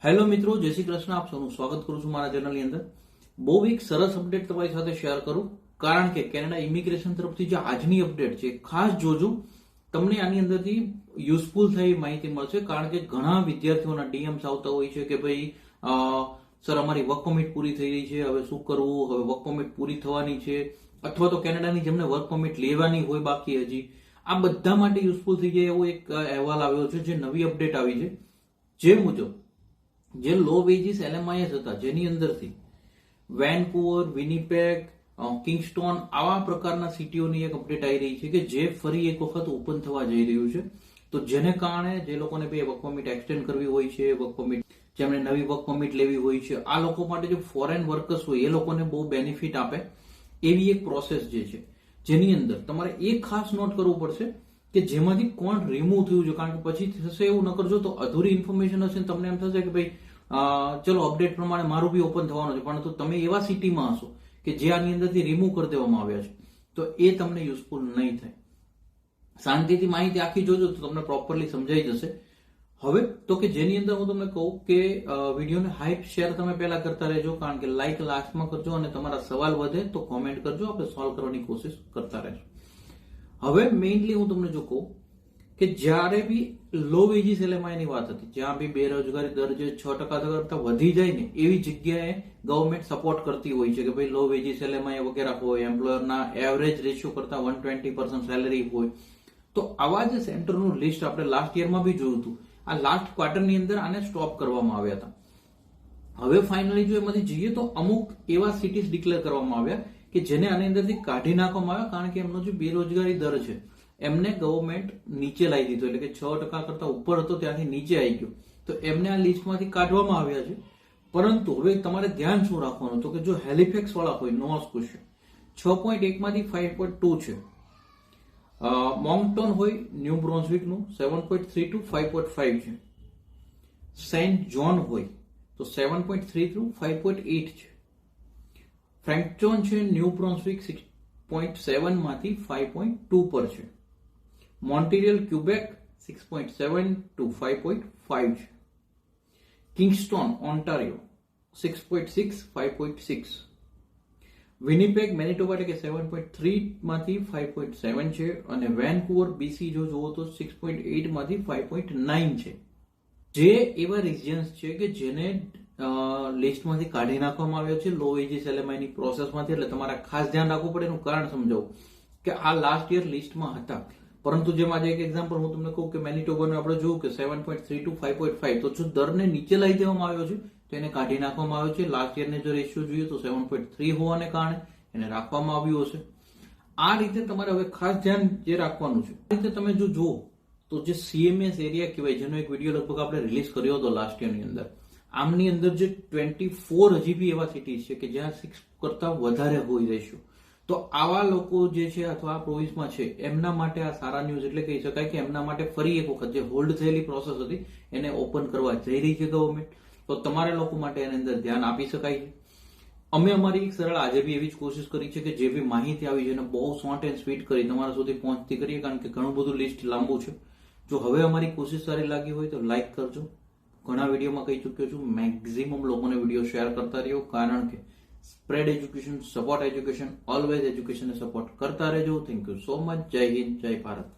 Hello મિત્રો, જય શ્રી કૃષ્ણ. આપ સૌનું સ્વાગત કરું છું મારા ચેનલની અંદર. બહુ એક સરસ અપડેટ તમારી સાથે શેર કરું, કારણ કે કેનેડા ઇમિગ્રેશન તરફથી જે આજની અપડેટ છે ખાસ જોજો. તમને આની અંદરથી યુઝફુલ થઈ માહિતી મળશે, કારણ કે ઘણા વિદ્યાર્થીઓના ડીએમ્સ આવતા હોય છે કે ભાઈ સર અમારી વર્ક પરમિટ પૂરી થઈ રહી છે, હવે શું કરવું, હવે વર્ક પરમિટ પૂરી થવાની છે, અથવા તો કેનેડાની જેમને વર્ક પરમિટ લેવાની હોય બાકી હજી, આ બધા માટે યુઝફુલ થઈ જાય એવો એક અહેવાલ આવ્યો છે, જે નવી અપડેટ આવી છે. જે મુજબ જે લો વેજીસ એલએમઆઈએસ હતા, જેની અંદરથી વેનકુવર, વિનીપેગ, કિંગસ્ટોન આવા પ્રકારના સિટીઓની એક અપડેટ આવી રહી છે કે જે ફરી એક વખત ઓપન થવા જઈ રહ્યું છે. તો જેને કારણે જે લોકોને બે વર્ક પરમિટ એક્સટેન્ડ કરવી હોય છે, વર્ક પરમિટ જેમણે નવી વર્ક પરમિટ લેવી હોય છે, આ લોકો માટે જે ફોરેન વર્કર્સ હોય એ લોકોને બહુ બેનિફિટ આપે એવી એક પ્રોસેસ જે છે, જેની અંદર તમારે એ ખાસ નોટ કરવું પડશે કે જેમાંથી કોણ રિમૂવ થયું છે. કારણ કે પછી થશે એવું ન કરજો તો અધૂરી ઇન્ફોર્મેશન હશે, તમને એમ થશે કે ભાઈ ચલો અપડેટ પ્રમાણે મારું બી ઓપન થવાનું છે, પરંતુ તમે એવા સિટીમાં હશો કે જે આની અંદરથી રિમૂવ કરી દેવામાં આવ્યા છે, તો એ તમને યુઝફુલ નહીં થાય. શાંતિથી માહિતી આખી જોજો તો તમને પ્રોપરલી સમજાઈ જશે. હવે તો કે જેની અંદર હું તમને કહું કે વિડીયોને હાઈપ શેર તમે પહેલા કરતા રહેજો, કારણ કે લાઈક લાસ્ટમાં કરજો, અને તમારા સવાલ વધે તો કોમેન્ટ કરજો, આપણે સોલ્વ કરવાની કોશિશ કરતા રહેજો. હવે મેઇનલી હું તમને જો કહું કે જ્યારે બી લો વેજીસ એલએમઆઈની વાત હતી, જ્યાં બી બેરોજગારી દર જે 6% કરતા વધી જાય ને એવી જગ્યાએ ગવર્મેન્ટ સપોર્ટ કરતી હોય છે કે ભાઈ લો વેજીસ એલએમઆઈ વગેરે હોય, એમ્પ્લોયરના એવરેજ રેશિયો કરતા 120% સેલેરી હોય. તો આવા જે સેન્ટરનું લિસ્ટ આપણે લાસ્ટ યરમાં બી જોયું હતું, આ લાસ્ટ ક્વાર્ટરની અંદર આને સ્ટોપ કરવામાં આવ્યા હતા. હવે ફાઇનલી જો એમાંથી જઈએ તો અમુક એવા સિટીઝ ડિક્લેર કરવામાં આવ્યા કે જેને આની અંદરથી કાઢી નાખવામાં આવ્યા, કારણ કે એમનો જે બેરોજગારી દર છે એમને ગવર્મેન્ટ નીચે લાવી દીધો, એટલે કે 6% કરતા ઉપર હતો ત્યાંથી નીચે આવી ગયો, તો એમને આ લિસ્ટમાંથી કાઢવામાં આવ્યા છે. પરંતુ હવે તમારે ધ્યાન શું રાખવાનું, તો કે જો હેલિફેક્સ વાળા હોય, નોવા સ્કોશિયા 6.1 માંથી 5.2 છે, મોન્કટોન હોય ન્યૂ બ્રોન્ઝવિકનું 7.3 to 5.5 છે, સેન્ટ જોન હોય તો 7.3 to 5.8 છે, ફ્રેન્કચોન છે ન્યૂ બ્રોન્ઝવિક 6.7 માંથી 5.2 પર છે, મોન્ટ્રીયલ ક્યુબેક 6.7 to 5.5 છે, કિંગસ્ટોન ઓન્ટારિયો 6.6 5.6, વિનીપેગ મેનિટોબા એટલે કે 7.3 માંથી 5.7 છે, અને વેનકુવર બીસી જો જુઓ તો 6.8 માંથી 5.9 છે. જે એવા રિજિયન્સ છે કે જેને લિસ્ટમાંથી કાઢી નાખવામાં આવ્યો છે લો વેજીસ એલએમઆઈની પ્રોસેસમાંથી. એટલે તમારે ખાસ ધ્યાન રાખવું પડે. એનું કારણ સમજાવું કે આ લાસ્ટ યર લિસ્ટમાં હતા, પરંતુ જેમ આજે એક એક્ઝામ્પલ હું તમને કહું કે મેનિટોબાનું આપણે જોયું કે 7.3 to 5.5, તો જો દરને નીચે લાવી દેવામાં આવ્યો છે તો એને કાઢી નાખવામાં આવ્યો છે. લાસ્ટ યરને જો રેશિયો જોઈએ તો 7.3 હોવાને કારણે એને રાખવામાં આવ્યું હશે. આ રીતે તમારે હવે ખાસ ધ્યાન જે રાખવાનું છે, આ રીતે તમે જો જુઓ તો જે સીએમએસ એરિયા કહેવાય, જેનો એક વિડીયો લગભગ આપણે રિલીઝ કર્યો હતો લાસ્ટ યરની અંદર, આમની અંદર જે 24 હજી બી એવા સિટીઝ છે કે જ્યાં 6 કરતા વધારે હોય રેશિયો. તો આવા લોકો જે છે અથવા આ પ્રોવિન્સમાં છે એમના માટે આ સારા ન્યૂઝ એટલે કહી શકાય કે એમના માટે ફરી એક વખત જે હોલ્ડ થયેલી પ્રોસેસ હતી એને ઓપન કરવા જઈ રહી છે ગવર્મેન્ટ. તો તમારા લોકો માટે એની અંદર ધ્યાન આપી શકાય છે. અમે અમારી એક સરળ આજે બી એવી જ કોશિશ કરી છે કે જે બી માહિતી આવી છે એને બહુ શોર્ટ એન્ડ સ્વીટ કરી તમારા સુધી પહોંચતી કરીએ, કારણ કે ઘણું બધું લિસ્ટ લાંબુ છે. જો હવે અમારી કોશિશ સારી લાગી હોય તો લાઈક કરજો. ઘણા વિડીયોમાં કહી ચૂક્યો છું, મેક્સિમમ લોકોને વિડીયો શેર કરતા રહ્યો, કારણ કે spread education, support education, always એજ્યુકેશનને સપોર્ટ કરતા રહેજો. Thank you so much. જય હિન્દ, જય ભારત.